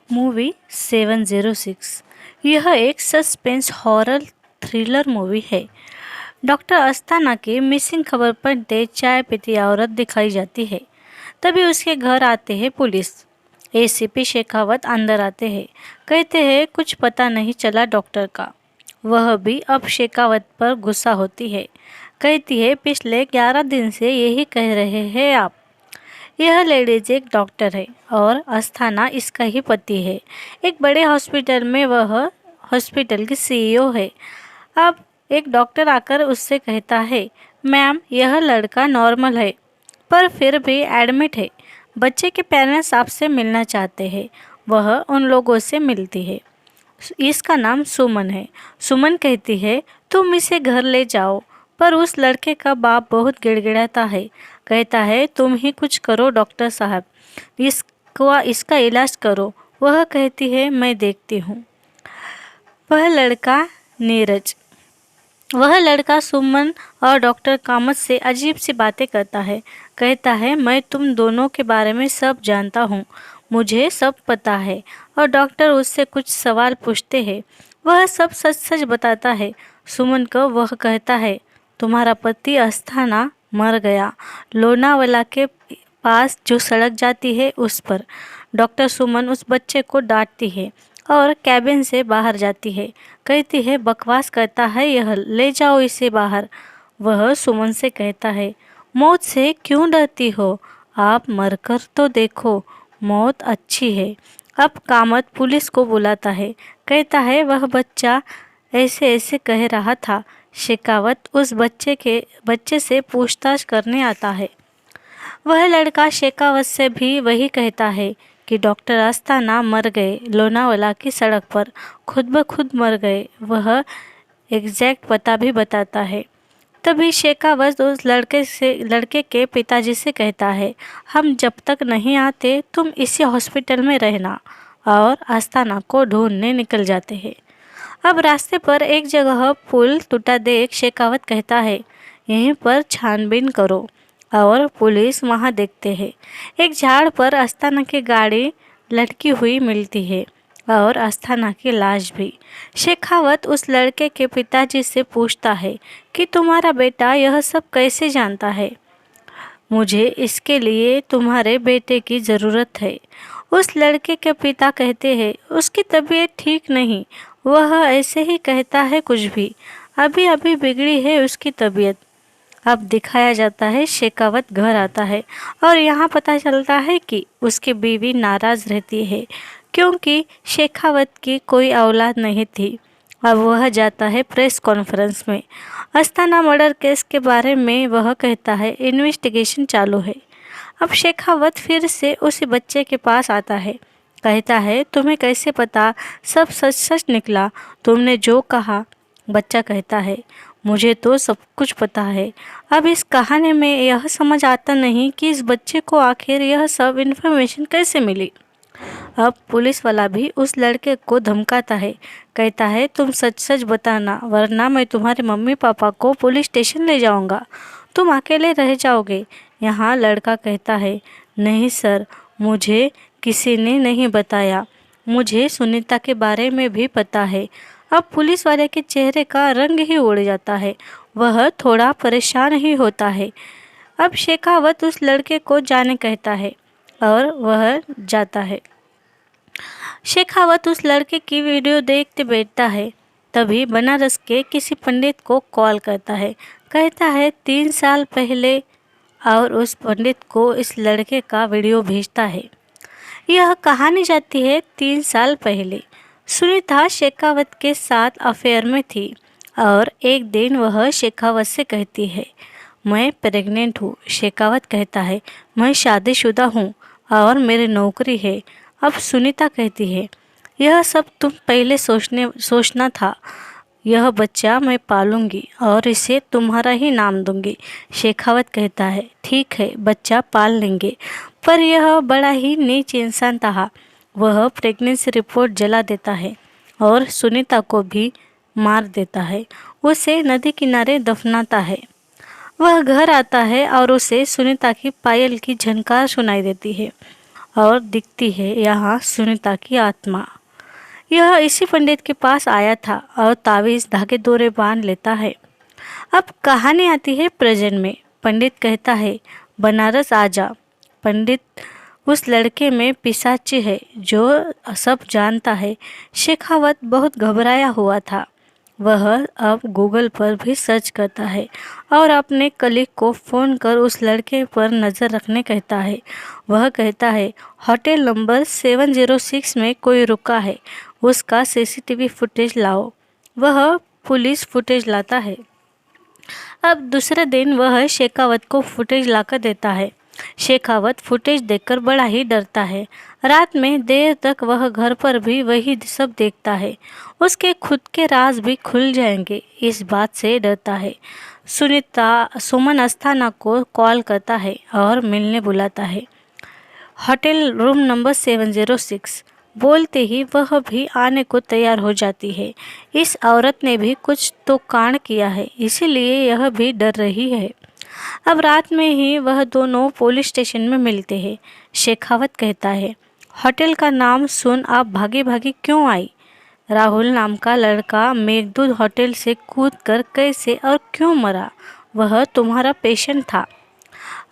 Movie 706। यह एक suspense horror thriller movie है। डॉक्टर अस्थाना की मिसिंग खबर पर देर चाय पीती औरत दिखाई जाती है। तभी उसके घर आते हैं पुलिस। एसीपी शेखावत अंदर आते हैं। कहते हैं कुछ पता नहीं चला डॉक्टर का। वह भी अब शेखावत पर गुस्सा होती है। कहती है पिछले 11 दिन से यही कह रहे हैं आप। यह लेडीज एक डॉक्टर है और अस्थाना इसका ही पति है। एक बड़े हॉस्पिटल में वह हॉस्पिटल की सीईओ है। अब एक डॉक्टर आकर उससे कहता है, मैम यह लड़का नॉर्मल है पर फिर भी एडमिट है। बच्चे के पेरेंट्स आपसे मिलना चाहते हैं। वह उन लोगों से मिलती है। इसका नाम सुमन है। सुमन कहती है तुम इसे घर ले जाओ, पर उस लड़के का बाप बहुत गिड़गिड़ाता है। कहता है तुम ही कुछ करो डॉक्टर साहब, इसका इलाज करो। वह कहती है मैं देखती हूँ। वह लड़का नीरज वह लड़का सुमन और डॉक्टर कामत से अजीब सी बातें करता है। कहता है मैं तुम दोनों के बारे में सब जानता हूँ, मुझे सब पता है। और डॉक्टर उससे कुछ सवाल पूछते हैं। वह सब सच सच बताता है। सुमन को वह कहता है तुम्हारा पति अस्थाना मर गया, लोनावाला के पास जो सड़क जाती है उस पर। डॉक्टर सुमन उस बच्चे को डांटती है और कैबिन से बाहर जाती है। कहती है बकवास करता है यह, ले जाओ इसे बाहर। वह सुमन से कहता है मौत से क्यों डरती हो, आप मरकर तो देखो, मौत अच्छी है। अब कामत पुलिस को बुलाता है। कहता है वह बच्चा ऐसे ऐसे कह रहा था। शेखावत उस बच्चे से पूछताछ करने आता है। वह लड़का शेखावत से भी वही कहता है कि डॉक्टर अस्थाना मर गए, लोनावाला की सड़क पर खुद ब खुद मर गए। वह एग्जैक्ट पता भी बताता है। तभी शेखावत उस लड़के के पिताजी से कहता है हम जब तक नहीं आते तुम इसी हॉस्पिटल में रहना, और अस्थाना को ढूंढने निकल जाते हैं। अब रास्ते पर एक जगह पुल टूटा देख शेखावत कहता है यहीं पर छानबीन करो, और पुलिस वहां देखते हैं। एक झाड़ पर अस्थाना की गाड़ी लटकी हुई मिलती है और अस्थाना की लाश भी। शेखावत उस लड़के के पिताजी से पूछता है कि तुम्हारा बेटा यह सब कैसे जानता है। मुझे इसके लिए तुम्हारे बेटे की ज़रूरत है। उस लड़के के पिता कहते हैं उसकी तबीयत ठीक नहीं, वह ऐसे ही कहता है कुछ भी, अभी अभी बिगड़ी है उसकी तबीयत। अब दिखाया जाता है शेखावत घर आता है और यहाँ पता चलता है कि उसकी बीवी नाराज़ रहती है क्योंकि शेखावत की कोई औलाद नहीं थी। अब वह जाता है प्रेस कॉन्फ्रेंस में। अस्थाना मर्डर केस के बारे में वह कहता है इन्वेस्टिगेशन चालू है। अब शेखावत फिर से उसी बच्चे के पास आता है। कहता है तुम्हें कैसे पता, सब सच सच निकला, तुमने जो कहा। बच्चा कहता है मुझे तो सब कुछ पता है। अब इस कहानी में यह समझ आता नहीं कि इस बच्चे को आखिर यह सब इन्फॉर्मेशन कैसे मिली। अब पुलिस वाला भी उस लड़के को धमकाता है। कहता है तुम सच सच बताना, वरना मैं तुम्हारे मम्मी पापा को पुलिस स्टेशन ले जाऊंगा, तुम अकेले रह जाओगे। यहाँ लड़का कहता है नहीं सर, मुझे किसी ने नहीं बताया, मुझे सुनीता के बारे में भी पता है। अब पुलिस वाले के चेहरे का रंग ही उड़ जाता है। वह थोड़ा परेशान ही होता है। अब शेखावत उस लड़के को जाने कहता है और वह जाता है। शेखावत उस लड़के की वीडियो देखते बैठता है। तभी बनारस के किसी पंडित को कॉल करता है। कहता है 3 साल पहले, और उस पंडित को इस लड़के का वीडियो भेजता है। यह कहानी जाती है 3 साल पहले। सुनीता शेखावत के साथ अफेयर में थी और एक दिन वह शेखावत से कहती है मैं प्रेग्नेंट हूँ। शेखावत कहता है मैं शादीशुदा हूँ और मेरी नौकरी है। अब सुनीता कहती है यह सब तुम पहले सोचना था। यह बच्चा मैं पालूंगी और इसे तुम्हारा ही नाम दूंगी। शेखावत कहता है ठीक है, बच्चा पाल लेंगे। पर यह बड़ा ही नीच इंसान था। वह प्रेगनेंसी रिपोर्ट जला देता है और सुनीता को भी मार देता है। उसे नदी किनारे दफनाता है। वह घर आता है और उसे सुनीता की पायल की झनकार सुनाई देती है। और दिखती है यहाँ सुनीता की आत्मा। यह इसी पंडित के पास आया था और ताबीज़ धागे डोरे बांध लेता है। अब कहानी आती है प्रेजेंट में। पंडित कहता है बनारस आजा। पंडित उस लड़के में पिशाची है जो सब जानता है। शेखावत बहुत घबराया हुआ था। वह अब गूगल पर भी सर्च करता है और अपने कलीग को फ़ोन कर उस लड़के पर नज़र रखने कहता है। वह कहता है होटल नंबर 706 में कोई रुका है, उसका सीसीटीवी फुटेज लाओ। वह पुलिस फुटेज लाता है। अब दूसरे दिन वह शेखावत को फुटेज लाकर देता है। शेखावत फुटेज देखकर बड़ा ही डरता है। रात में देर तक वह घर पर भी वही सब देखता है। उसके खुद के राज भी खुल जाएंगे, इस बात से डरता है। सुमन अस्थाना को कॉल करता है और मिलने बुलाता है। होटल रूम नंबर 706 बोलते ही वह भी आने को तैयार हो जाती है। इस औरत ने भी कुछ तो कांड किया है, इसीलिए यह भी डर रही है। अब रात में ही वह दोनों पुलिस स्टेशन में मिलते हैं। शेखावत कहता है होटल का नाम सुन आप भागी भागी क्यों आई? राहुल नाम का लड़का मेघदूत होटल से कूदकर कैसे और क्यों मरा? वह तुम्हारा पेशेंट था।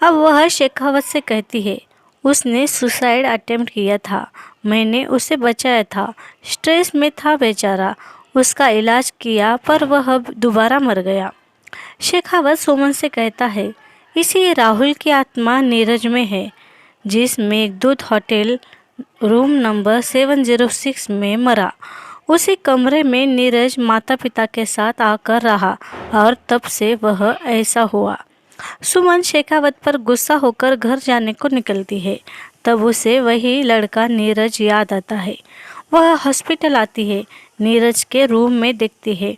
अब वह शेखावत से कहती है उसने सुसाइड अटेम्प्ट किया था, मैंने उसे बचाया था। स्ट्रेस में था बेचारा, उसका इलाज किया पर वह दोबारा मर गया। शेखावत सुमन से कहता है इसी राहुल की आत्मा नीरज में है, जिस मेघदूत होटल रूम नंबर 706 में मरा। उसी कमरे में नीरज माता पिता के साथ आकर रहा और तब से वह ऐसा हुआ। सुमन शेखावत पर गुस्सा होकर घर जाने को निकलती है। तब उसे वही लड़का नीरज याद आता है। वह हॉस्पिटल आती है, नीरज के रूम में देखती है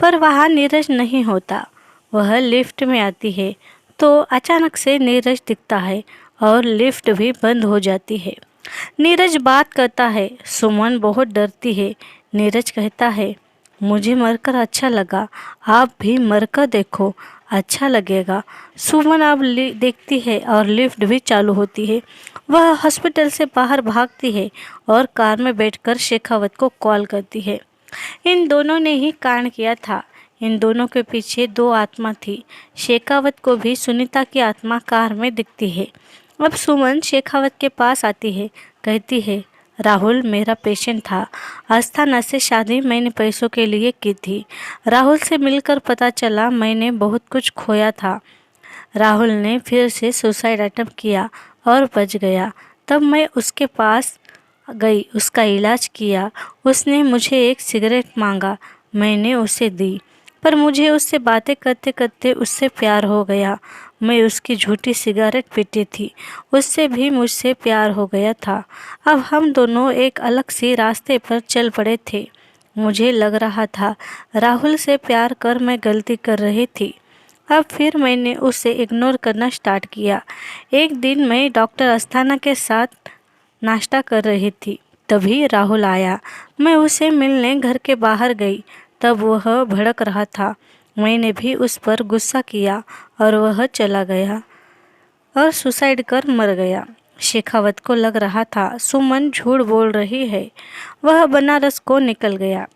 पर वहाँ नीरज नहीं होता। वह लिफ्ट में आती है तो अचानक से नीरज दिखता है और लिफ्ट भी बंद हो जाती है। नीरज बात करता है, सुमन बहुत डरती है। नीरज कहता है मुझे मरकर अच्छा लगा, आप भी मरकर देखो, अच्छा लगेगा। सुमन अब देखती है और लिफ्ट भी चालू होती है। वह हॉस्पिटल से बाहर भागती है और कार में बैठकर शेखावत को कॉल करती है। इन दोनों ने ही कांड किया था। इन दोनों के पीछे दो आत्मा थी। शेखावत को भी सुनीता की आत्मा कार में दिखती है। अब सुमन शेखावत के पास आती है, कहती है राहुल मेरा पेशेंट था। आस्थाना से शादी मैंने पैसों के लिए की थी। राहुल से मिलकर पता चला मैंने बहुत कुछ खोया था। राहुल ने फिर से सुसाइड अटेम्प्ट किया और बच गया। तब मैं उसके पास गई, उसका इलाज किया। उसने मुझे एक सिगरेट मांगा, मैंने उसे दी, पर मुझे उससे बातें करते करते उससे प्यार हो गया। मैं उसकी झूठी सिगरेट पीती थी, उससे भी मुझसे प्यार हो गया था। अब हम दोनों एक अलग सी रास्ते पर चल पड़े थे। मुझे लग रहा था राहुल से प्यार कर मैं गलती कर रही थी। अब फिर मैंने उसे इग्नोर करना स्टार्ट किया। एक दिन मैं डॉक्टर अस्थाना के साथ नाश्ता कर रही थी, तभी राहुल आया। मैं उसे मिलने घर के बाहर गई, तब वह भड़क रहा था। मैंने भी उस पर गुस्सा किया और वह चला गया और सुसाइड कर मर गया। शेखावत को लग रहा था सुमन झूठ बोल रही है। वह बनारस को निकल गया।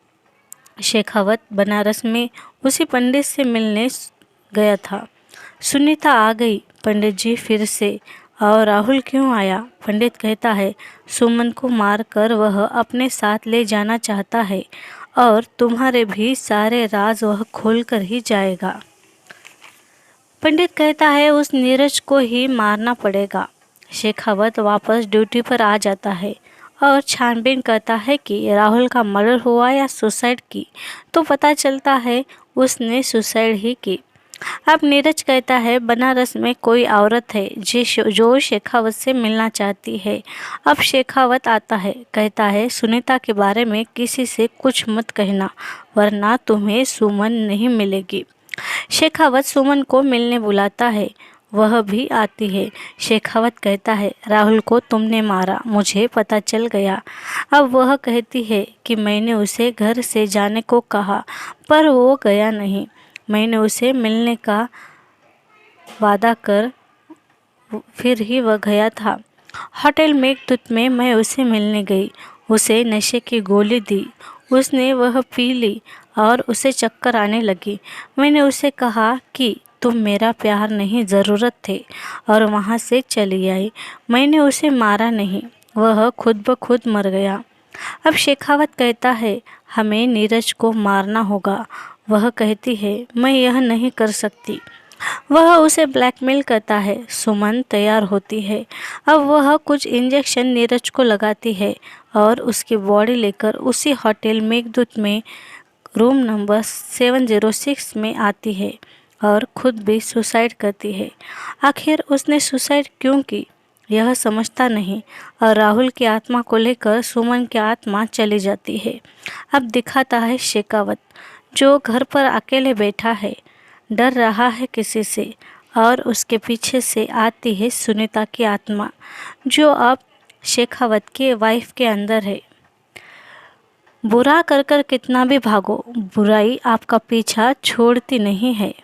शेखावत बनारस में उसी पंडित से मिलने गया था। सुनीता आ गई। पंडित जी फिर से, और राहुल क्यों आया? पंडित कहता है सुमन को मारकर वह अपने साथ ले जाना चाहता है और तुम्हारे भी सारे राज वह खोल कर ही जाएगा। पंडित कहता है उस नीरज को ही मारना पड़ेगा। शेखावत वापस ड्यूटी पर आ जाता है और छानबीन करता है कि राहुल का मर्डर हुआ या सुसाइड की, तो पता चलता है उसने सुसाइड ही की। अब नीरज कहता है बनारस में कोई औरत है जो शेखावत से मिलना चाहती है। अब शेखावत आता है, कहता है सुनीता के बारे में किसी से कुछ मत कहना, वरना तुम्हें सुमन नहीं मिलेगी। शेखावत सुमन को मिलने बुलाता है, वह भी आती है। शेखावत कहता है राहुल को तुमने मारा, मुझे पता चल गया। अब वह कहती है कि मैंने उसे घर से जाने को कहा पर वो गया नहीं। मैंने उसे मिलने का वादा कर फिर ही वह गया था। होटल मेघदूत में मैं उसे मिलने गई, उसे नशे की गोली दी, उसने वह पी ली और उसे चक्कर आने लगी। मैंने उसे कहा कि तुम मेरा प्यार नहीं ज़रूरत थे और वहाँ से चली आई। मैंने उसे मारा नहीं, वह खुद ब खुद मर गया। अब शेखावत कहता है हमें नीरज को मारना होगा। वह कहती है मैं यह नहीं कर सकती। वह उसे ब्लैकमेल करता है। सुमन तैयार होती है। अब वह कुछ इंजेक्शन नीरज को लगाती है और उसकी बॉडी लेकर उसी होटल मेघदूत में रूम नंबर 706 में आती है और खुद भी सुसाइड करती है। आखिर उसने सुसाइड क्यों की यह समझता नहीं और राहुल की आत्मा को लेकर सुमन की आत्मा चली जाती है। अब दिखाता है शेखावत जो घर पर अकेले बैठा है, डर रहा है किसी से, और उसके पीछे से आती है सुनीता की आत्मा जो अब शेखावत के वाइफ के अंदर है। बुरा कर कर कितना भी भागो, बुराई आपका पीछा छोड़ती नहीं है।